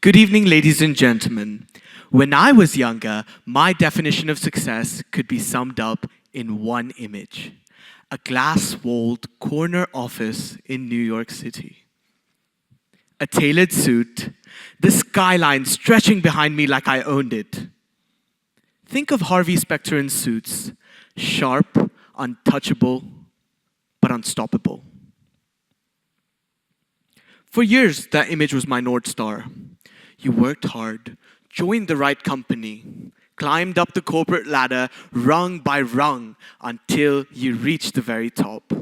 Good evening, ladies and gentlemen. When I was younger, my definition of success could be summed up in one image: a glass-walled corner office in New York City. A tailored suit, the skyline stretching behind me like I owned it. Think of Harvey Specter in Suits, sharp, untouchable, but unstoppable. For years, that image was my North Star. You worked hard, joined the right company, climbed up the corporate ladder rung by rung until you reached the very top.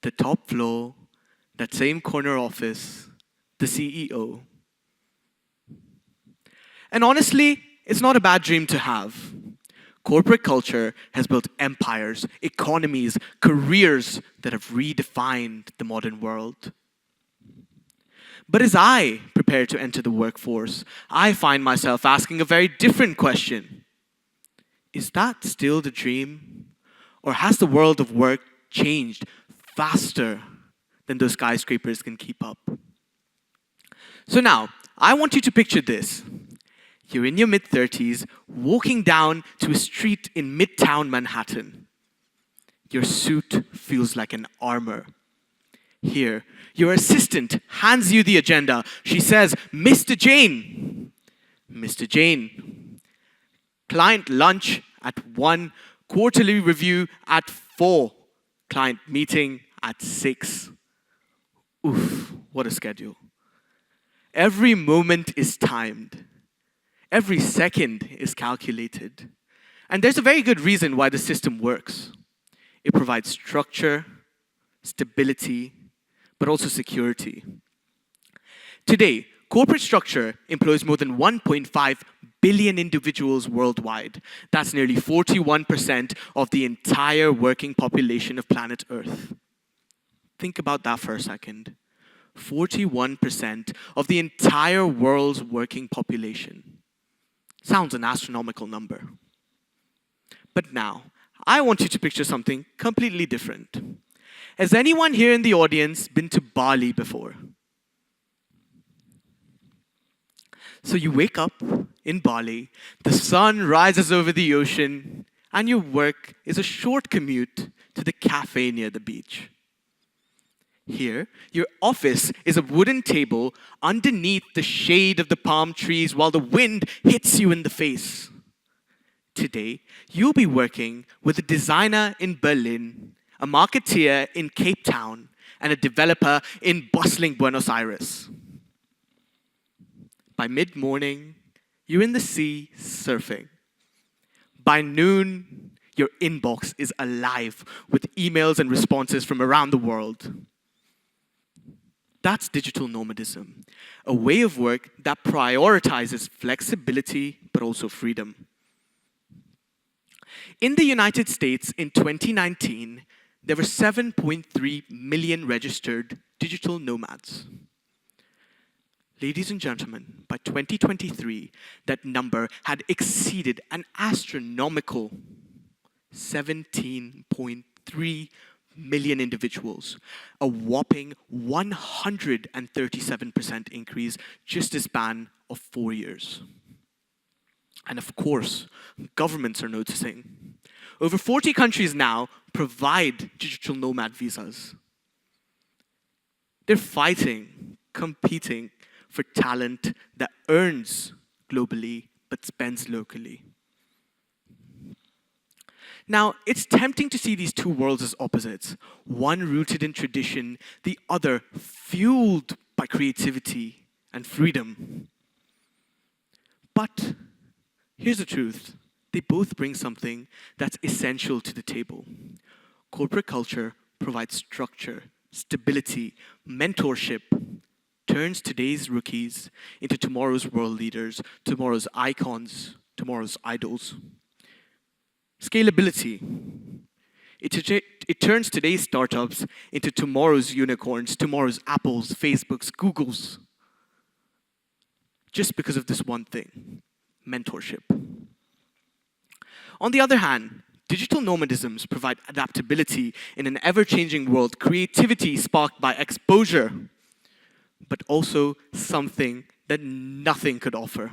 The top floor, that same corner office, the CEO. And honestly, it's not a bad dream to have. Corporate culture has built empires, economies, careers that have redefined the modern world. But as I prepare to enter the workforce, I find myself asking a very different question. Is that still the dream? Or has the world of work changed faster than those skyscrapers can keep up? So now, I want you to picture this. You're in your mid-30s, walking down to a street in Midtown Manhattan. Your suit feels like an armor. Here, your assistant hands you the agenda. She says, "Mr. Jain, Mr. Jain, client lunch at 1, quarterly review at 4, client meeting at 6. Oof, what a schedule. Every moment is timed. Every second is calculated. And there's a very good reason why the system works. It provides structure, stability, but also security. Today, corporate structure employs more than 1.5 billion individuals worldwide. That's nearly 41% of the entire working population of planet Earth. Think about that for a second. 41% of the entire world's working population. Sounds an astronomical number. But now, I want you to picture something completely different. Has anyone here in the audience been to Bali before? So you wake up in Bali, the sun rises over the ocean, and your work is a short commute to the cafe near the beach. Here, your office is a wooden table underneath the shade of the palm trees while the wind hits you in the face. Today, you'll be working with a designer in Berlin, a marketeer in Cape Town, and a developer in bustling Buenos Aires. By mid-morning, you're in the sea surfing. By noon, your inbox is alive with emails and responses from around the world. That's digital nomadism, a way of work that prioritizes flexibility but also freedom. In the United States in 2019, there were 7.3 million registered digital nomads. Ladies and gentlemen, by 2023, that number had exceeded an astronomical 17.3 million individuals, a whopping 137% increase just a span of 4 years. And of course, governments are noticing. Over 40 countries now provide digital nomad visas. They're fighting, competing for talent that earns globally but spends locally. Now, it's tempting to see these two worlds as opposites, one rooted in tradition, the other fueled by creativity and freedom. But here's the truth. They both bring something that's essential to the table. Corporate culture provides structure, stability, mentorship, turns today's rookies into tomorrow's world leaders, tomorrow's icons, tomorrow's idols. Scalability. It turns today's startups into tomorrow's unicorns, tomorrow's Apples, Facebooks, Googles. Just because of this one thing, mentorship. On the other hand, digital nomadisms provide adaptability in an ever-changing world, creativity sparked by exposure, but also something that nothing could offer.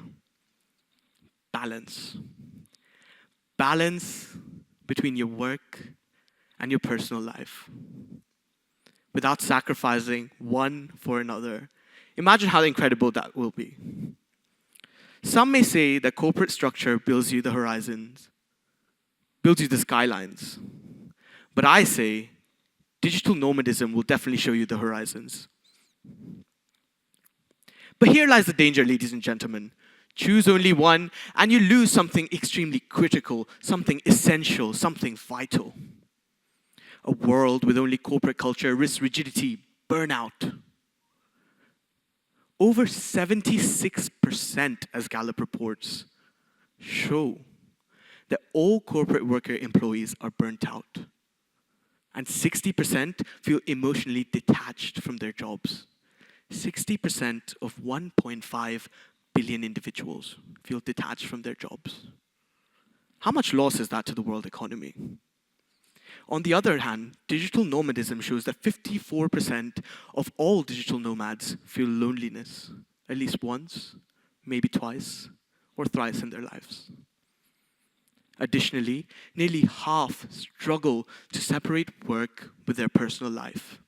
Balance. Balance between your work and your personal life, without sacrificing one for another. Imagine how incredible that will be. Some may say that corporate structure builds you the horizons, builds you the skylines. But I say digital nomadism will definitely show you the horizons. But here lies the danger, ladies and gentlemen. Choose only one, and you lose something extremely critical, something essential, something vital. A world with only corporate culture risks rigidity, burnout. Over 76%, as Gallup reports, show that all corporate worker employees are burnt out. And 60% feel emotionally detached from their jobs. 60% of 1.5 billion individuals feel detached from their jobs. How much loss is that to the world economy? On the other hand, digital nomadism shows that 54% of all digital nomads feel loneliness at least once, maybe twice, or thrice in their lives. Additionally, nearly half struggle to separate work with their personal life.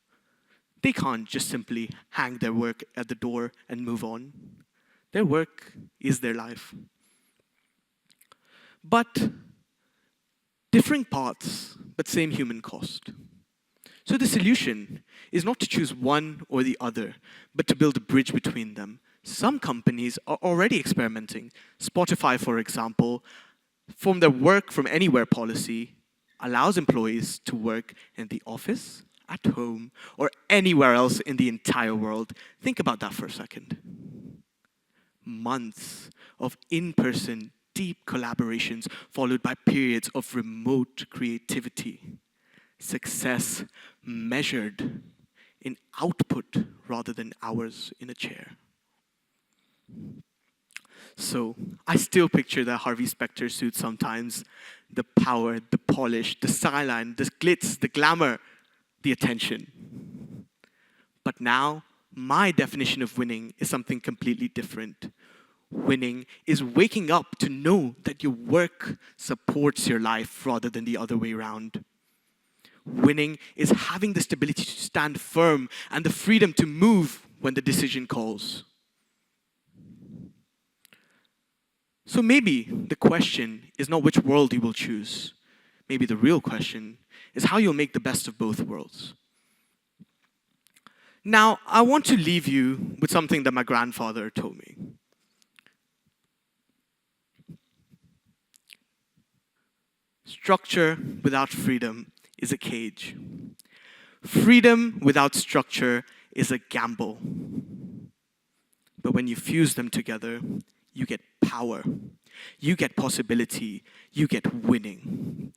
They can't just simply hang their work at the door and move on. Their work is their life. But differing paths, but same human cost. So the solution is not to choose one or the other, but to build a bridge between them. Some companies are already experimenting. Spotify, for example, from their work from anywhere policy, allows employees to work in the office, at home, or anywhere else in the entire world. Think about that for a second. Months of in-person, deep collaborations followed by periods of remote creativity. Success measured in output rather than hours in a chair. So I still picture the Harvey Specter suit sometimes. The power, the polish, the skyline, the glitz, the glamour, the attention. But now, my definition of winning is something completely different. Winning is waking up to know that your work supports your life rather than the other way around. Winning is having the stability to stand firm and the freedom to move when the decision calls. So maybe the question is not which world you will choose. Maybe the real question is how you'll make the best of both worlds. Now, I want to leave you with something that my grandfather told me. Structure without freedom is a cage. Freedom without structure is a gamble. But when you fuse them together, you get power, you get possibility, you get winning.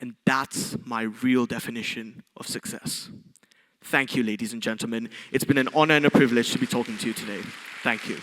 And that's my real definition of success. Thank you, ladies and gentlemen. It's been an honor and a privilege to be talking to you today. Thank you.